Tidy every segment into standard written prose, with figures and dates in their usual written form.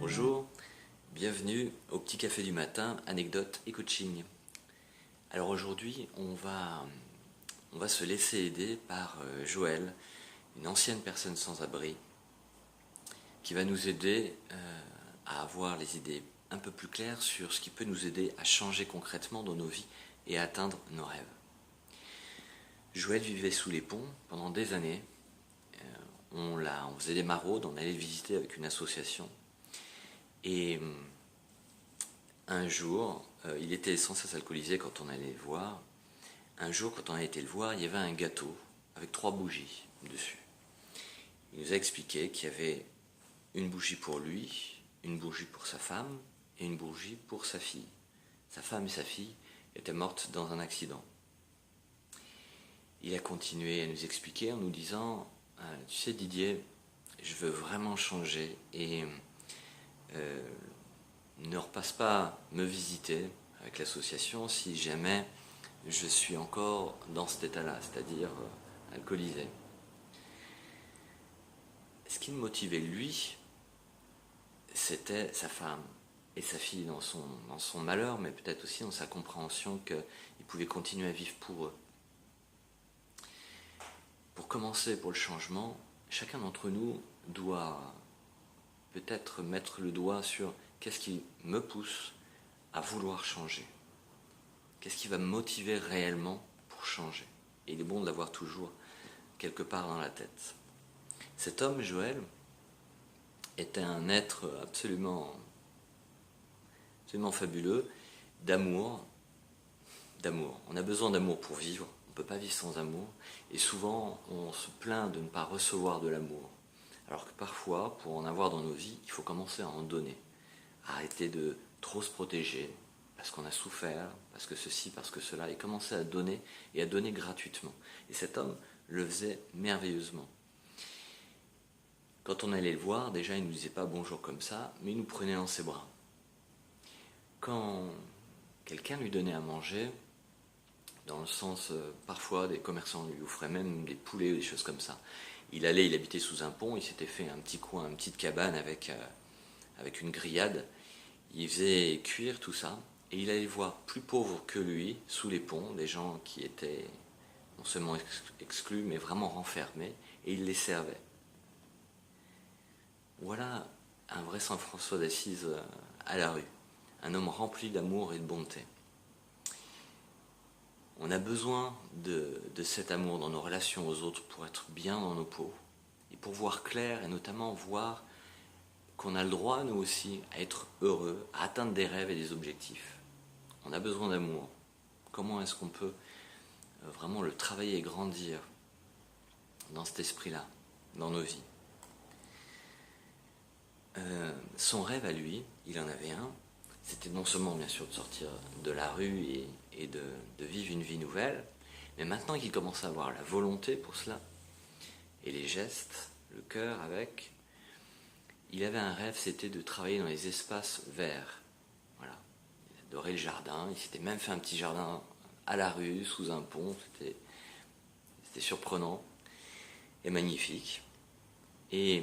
Bonjour, bienvenue au petit café du matin, anecdotes et coaching. Alors aujourd'hui, on va se laisser aider par Joël, une ancienne personne sans abri, qui va nous aider à avoir les idées un peu plus claires sur ce qui peut nous aider à changer concrètement dans nos vies et à atteindre nos rêves. Joël vivait sous les ponts pendant des années. On faisait des maraudes, on allait le visiter avec une association. Et un jour, il était sans cesse alcoolisé quand on allait le voir. Un jour, quand on a été le voir, il y avait un gâteau avec 3 bougies dessus. Il nous a expliqué qu'il y avait une bougie pour lui, une bougie pour sa femme et une bougie pour sa fille. Sa femme et sa fille étaient mortes dans un accident. Il a continué à nous expliquer en nous disant « Tu sais Didier, je veux vraiment changer et ne repasse pas me visiter avec l'association si jamais je suis encore dans cet état-là, c'est-à-dire alcoolisé. » Ce qui le motivait lui, c'était sa femme et sa fille dans son malheur, mais peut-être aussi dans sa compréhension qu'il pouvait continuer à vivre pour eux. Pour commencer, pour le changement, chacun d'entre nous doit peut-être mettre le doigt sur qu'est-ce qui me pousse à vouloir changer. Qu'est-ce qui va me motiver réellement pour changer? Et il est bon de l'avoir toujours quelque part dans la tête. Cet homme, Joël, était un être absolument fabuleux, d'amour. On a besoin d'amour pour vivre, on ne peut pas vivre sans amour, et souvent on se plaint de ne pas recevoir de l'amour. Alors que parfois, pour en avoir dans nos vies, il faut commencer à en donner. Arrêter de trop se protéger, parce qu'on a souffert, parce que ceci, parce que cela, et commencer à donner, et à donner gratuitement. Et cet homme le faisait merveilleusement. Quand on allait le voir, déjà il ne nous disait pas bonjour comme ça, mais il nous prenait dans ses bras. Quand quelqu'un lui donnait à manger, dans le sens, parfois des commerçants lui offraient même des poulets ou des choses comme ça. Il habitait sous un pont, il s'était fait un petit coin, une petite cabane avec une grillade. Il faisait cuire tout ça, et il allait voir plus pauvres que lui, sous les ponts, des gens qui étaient non seulement exclus, mais vraiment renfermés, et il les servait. Voilà un vrai Saint François d'Assise à la rue, un homme rempli d'amour et de bonté. On a besoin de cet amour dans nos relations aux autres pour être bien dans nos peaux, et pour voir clair, et notamment voir qu'on a le droit, nous aussi, à être heureux, à atteindre des rêves et des objectifs. On a besoin d'amour. Comment est-ce qu'on peut vraiment le travailler et grandir dans cet esprit-là, dans nos vies? Son rêve à lui, il en avait un, c'était non seulement bien sûr de sortir de la rue et de vivre une vie nouvelle, mais maintenant qu'il commençait à avoir la volonté pour cela, et les gestes, le cœur avec, il avait un rêve, c'était de travailler dans les espaces verts. Voilà. Il adorait le jardin, il s'était même fait un petit jardin à la rue, sous un pont, c'était surprenant et magnifique. Et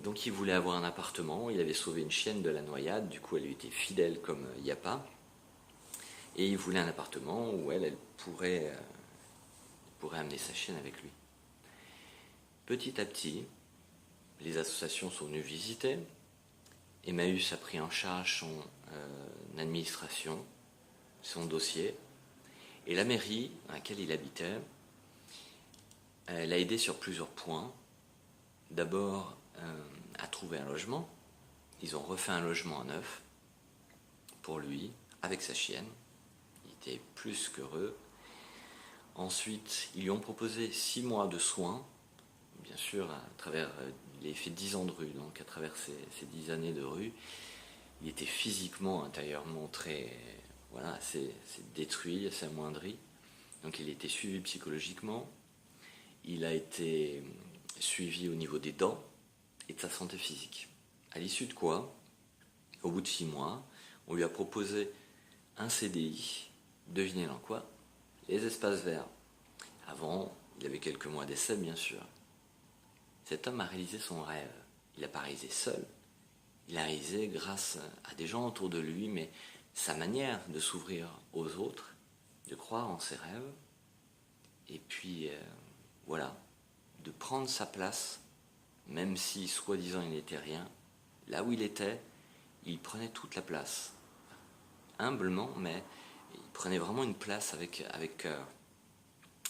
donc il voulait avoir un appartement, il avait sauvé une chienne de la noyade, du coup elle lui était fidèle comme Yapa, et il voulait un appartement où elle pourrait amener sa chienne avec lui. Petit à petit, les associations sont venues visiter, Emmaüs a pris en charge son administration, son dossier, et la mairie dans laquelle il habitait l'a aidé sur plusieurs points. D'abord, à trouver un logement. Ils ont refait un logement à neuf pour lui, avec sa chienne. Il était plus qu'heureux. Ensuite, ils lui ont proposé 6 mois de soins, bien sûr, à travers, il avait fait 10 ans de rue, donc à travers ces 10 années de rue, il était physiquement, intérieurement assez détruit, assez amoindri. Donc il a été suivi psychologiquement, il a été suivi au niveau des dents et de sa santé physique. À l'issue de quoi, au bout de 6 mois, on lui a proposé un CDI, devinez dans quoi? Les espaces verts. Avant, il avait quelques mois d'essai, bien sûr. Cet homme a réalisé son rêve. Il n'a pas réalisé seul, il a réalisé grâce à des gens autour de lui, mais sa manière de s'ouvrir aux autres, de croire en ses rêves, et puis voilà, de prendre sa place, même si soi-disant il n'était rien, là où il était, il prenait toute la place, humblement, mais il prenait vraiment une place avec cœur.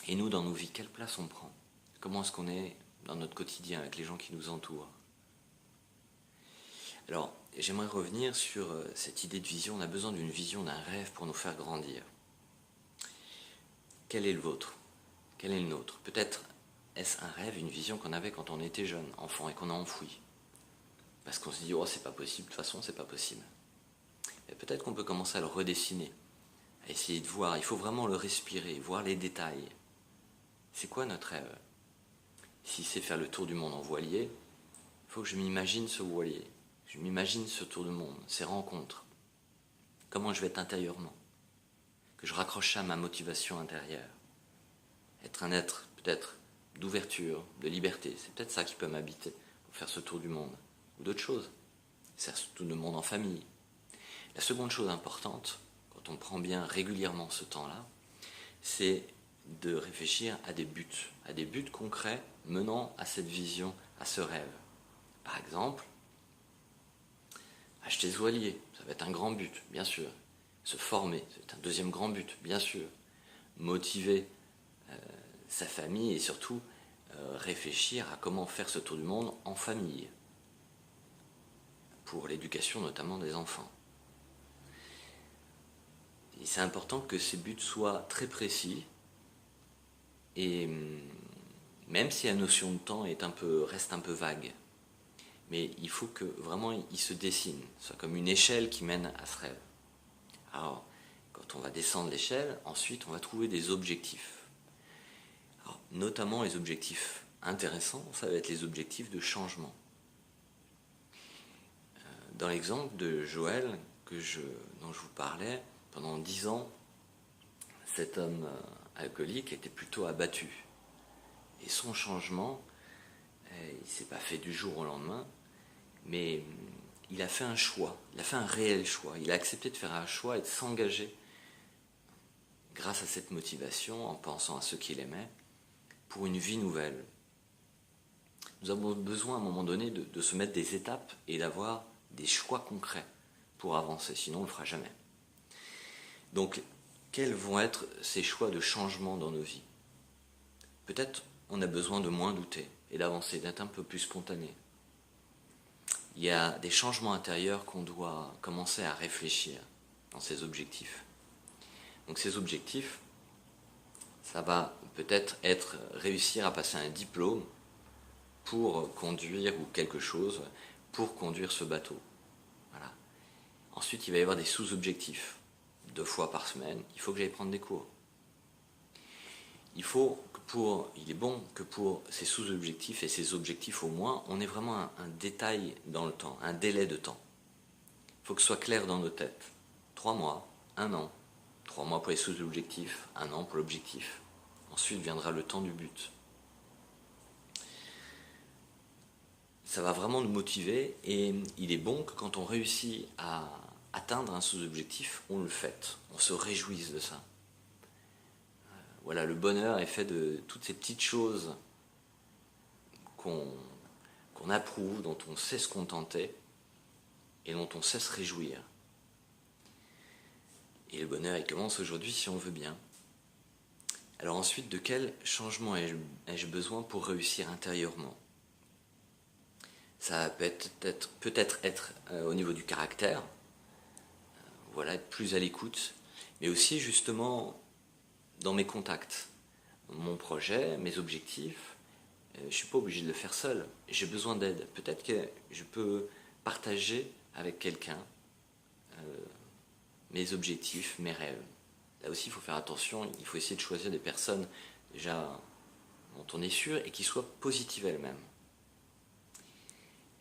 Et nous, dans nos vies, quelle place on prend? Comment est-ce qu'on est dans notre quotidien avec les gens qui nous entourent? Alors, j'aimerais revenir sur cette idée de vision. On a besoin d'une vision, d'un rêve pour nous faire grandir. Quel est le vôtre? Quel est le nôtre? Peut-être est-ce un rêve, une vision qu'on avait quand on était jeune, enfant, et qu'on a enfoui? Parce qu'on se dit, oh, c'est pas possible, de toute façon, c'est pas possible. Et peut-être qu'on peut commencer à le redessiner, à essayer de voir. Il faut vraiment le respirer, voir les détails. C'est quoi notre rêve? Si c'est faire le tour du monde en voilier, il faut que je m'imagine ce voilier. Je m'imagine ce tour du monde, ces rencontres. Comment je vais être intérieurement? Que je raccroche ça à ma motivation intérieure. Être un être, peut-être, d'ouverture, de liberté. C'est peut-être ça qui peut m'habiter pour faire ce tour du monde. Ou d'autres choses. Faire ce tour du monde en famille. La seconde chose importante, quand on prend bien régulièrement ce temps-là, c'est de réfléchir à des buts concrets menant à cette vision, à ce rêve. Par exemple, acheter ce voilier, ça va être un grand but, bien sûr. Se former, c'est un deuxième grand but, bien sûr. Motiver sa famille et surtout réfléchir à comment faire ce tour du monde en famille, pour l'éducation notamment des enfants. Et c'est important que ces buts soient très précis, et même si la notion de temps reste un peu vague, mais il faut que vraiment il se dessine, soit comme une échelle qui mène à ce rêve. Alors, quand on va descendre l'échelle, ensuite on va trouver des objectifs. Alors, notamment les objectifs intéressants, ça va être les objectifs de changement. Dans l'exemple de Joël dont je vous parlais, pendant 10 ans, cet homme alcoolique était plutôt abattu. Et son changement, il ne s'est pas fait du jour au lendemain, mais il a fait un choix, il a fait un réel choix. Il a accepté de faire un choix et de s'engager grâce à cette motivation, en pensant à ceux qu'il aimait, pour une vie nouvelle. Nous avons besoin à un moment donné de se mettre des étapes et d'avoir des choix concrets pour avancer, sinon on ne le fera jamais. Donc, quels vont être ces choix de changement dans nos vies? Peut-être on a besoin de moins douter et d'avancer, d'être un peu plus spontané. Il y a des changements intérieurs qu'on doit commencer à réfléchir dans ces objectifs. Donc ces objectifs, ça va peut-être être réussir à passer un diplôme pour conduire, ou quelque chose, pour conduire ce bateau. Voilà. Ensuite, il va y avoir des sous-objectifs. 2 fois par semaine, il faut que j'aille prendre des cours. Il est bon que pour ces sous-objectifs et ces objectifs au moins, on ait vraiment un détail dans le temps, un délai de temps. Il faut que ce soit clair dans nos têtes. 3 mois, 1 an, 3 mois pour les sous-objectifs, 1 an pour l'objectif. Ensuite viendra le temps du but. Ça va vraiment nous motiver, et il est bon que quand on réussit à atteindre un sous-objectif, on le fête, on se réjouisse de ça. Voilà, le bonheur est fait de toutes ces petites choses qu'on approuve, dont on sait se contenter et dont on sait se réjouir. Et le bonheur, il commence aujourd'hui si on veut bien. Alors ensuite, de quel changement ai-je besoin pour réussir intérieurement? Ça peut-être être au niveau du caractère, voilà, être plus à l'écoute, mais aussi justement dans mes contacts, mon projet, mes objectifs. Je ne suis pas obligé de le faire seul, j'ai besoin d'aide. Peut-être que je peux partager avec quelqu'un mes objectifs, mes rêves. Là aussi, il faut faire attention, il faut essayer de choisir des personnes déjà dont on est sûr et qui soient positives elles-mêmes.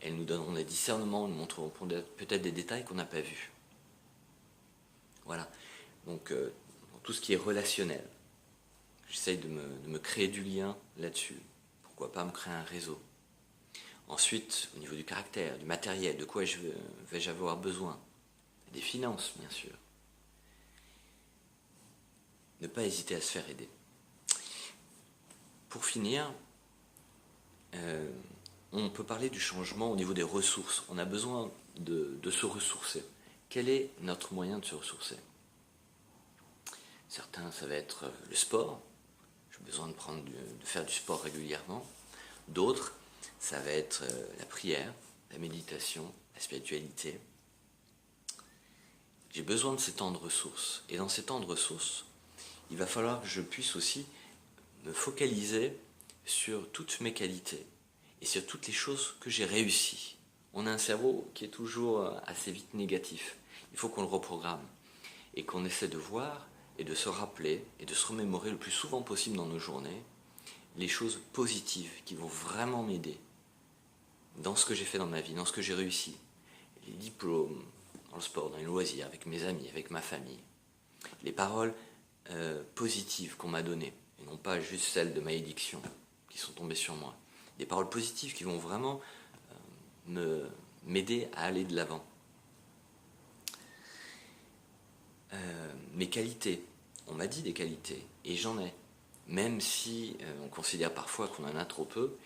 Elles nous donneront des discernements, nous montreront peut-être des détails qu'on n'a pas vus. Voilà, donc tout ce qui est relationnel, j'essaye de me créer du lien là-dessus. Pourquoi pas me créer un réseau. Ensuite, au niveau du caractère, du matériel, de quoi vais-je avoir besoin? Des finances, bien sûr. Ne pas hésiter à se faire aider. Pour finir, on peut parler du changement au niveau des ressources. On a besoin de se ressourcer. Quel est notre moyen de se ressourcer? Certains, ça va être le sport. J'ai besoin de faire du sport régulièrement. D'autres, ça va être la prière, la méditation, la spiritualité. J'ai besoin de ces temps de ressources. Et dans ces temps de ressources, il va falloir que je puisse aussi me focaliser sur toutes mes qualités et sur toutes les choses que j'ai réussies. On a un cerveau qui est toujours assez vite négatif. Il faut qu'on le reprogramme et qu'on essaie de voir et de se rappeler et de se remémorer le plus souvent possible dans nos journées les choses positives qui vont vraiment m'aider dans ce que j'ai fait dans ma vie, dans ce que j'ai réussi. Les diplômes, dans le sport, dans les loisirs, avec mes amis, avec ma famille. Les paroles positives qu'on m'a données, et non pas juste celles de malédiction qui sont tombées sur moi. Des paroles positives qui vont vraiment m'aider à aller de l'avant. Mes qualités, on m'a dit des qualités, et j'en ai. Même si on considère parfois qu'on en a trop peu,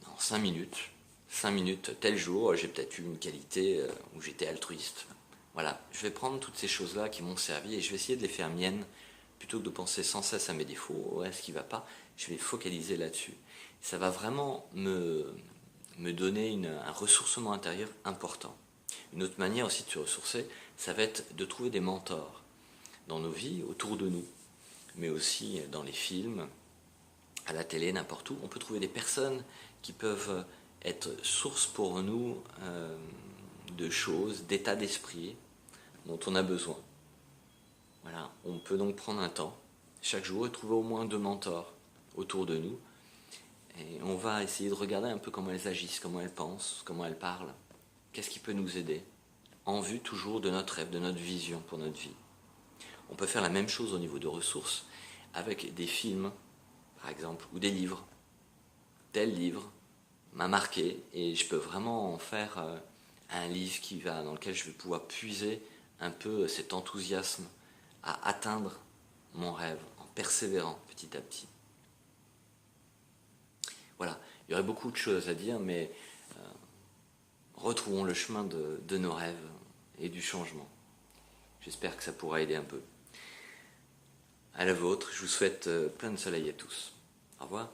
dans 5 minutes, tel jour, j'ai peut-être eu une qualité où j'étais altruiste. Voilà, je vais prendre toutes ces choses-là qui m'ont servi et je vais essayer de les faire miennes, plutôt que de penser sans cesse à mes défauts, à ce qui ne va pas, je vais focaliser là-dessus. Ça va vraiment me donner un ressourcement intérieur important. Une autre manière aussi de se ressourcer, ça va être de trouver des mentors dans nos vies, autour de nous, mais aussi dans les films, à la télé, n'importe où. On peut trouver des personnes qui peuvent être source pour nous de choses, d'états d'esprit dont on a besoin. Voilà, on peut donc prendre un temps, chaque jour, et trouver au moins 2 mentors autour de nous. Et on va essayer de regarder un peu comment elles agissent, comment elles pensent, comment elles parlent. Qu'est-ce qui peut nous aider, en vue toujours de notre rêve, de notre vision pour notre vie. On peut faire la même chose au niveau de ressources, avec des films, par exemple, ou des livres. Tel livre m'a marqué, et je peux vraiment en faire un livre dans lequel je vais pouvoir puiser un peu cet enthousiasme à atteindre mon rêve, en persévérant petit à petit. Voilà, il y aurait beaucoup de choses à dire, mais retrouvons le chemin de nos rêves et du changement. J'espère que ça pourra aider un peu. À la vôtre, je vous souhaite plein de soleil à tous. Au revoir.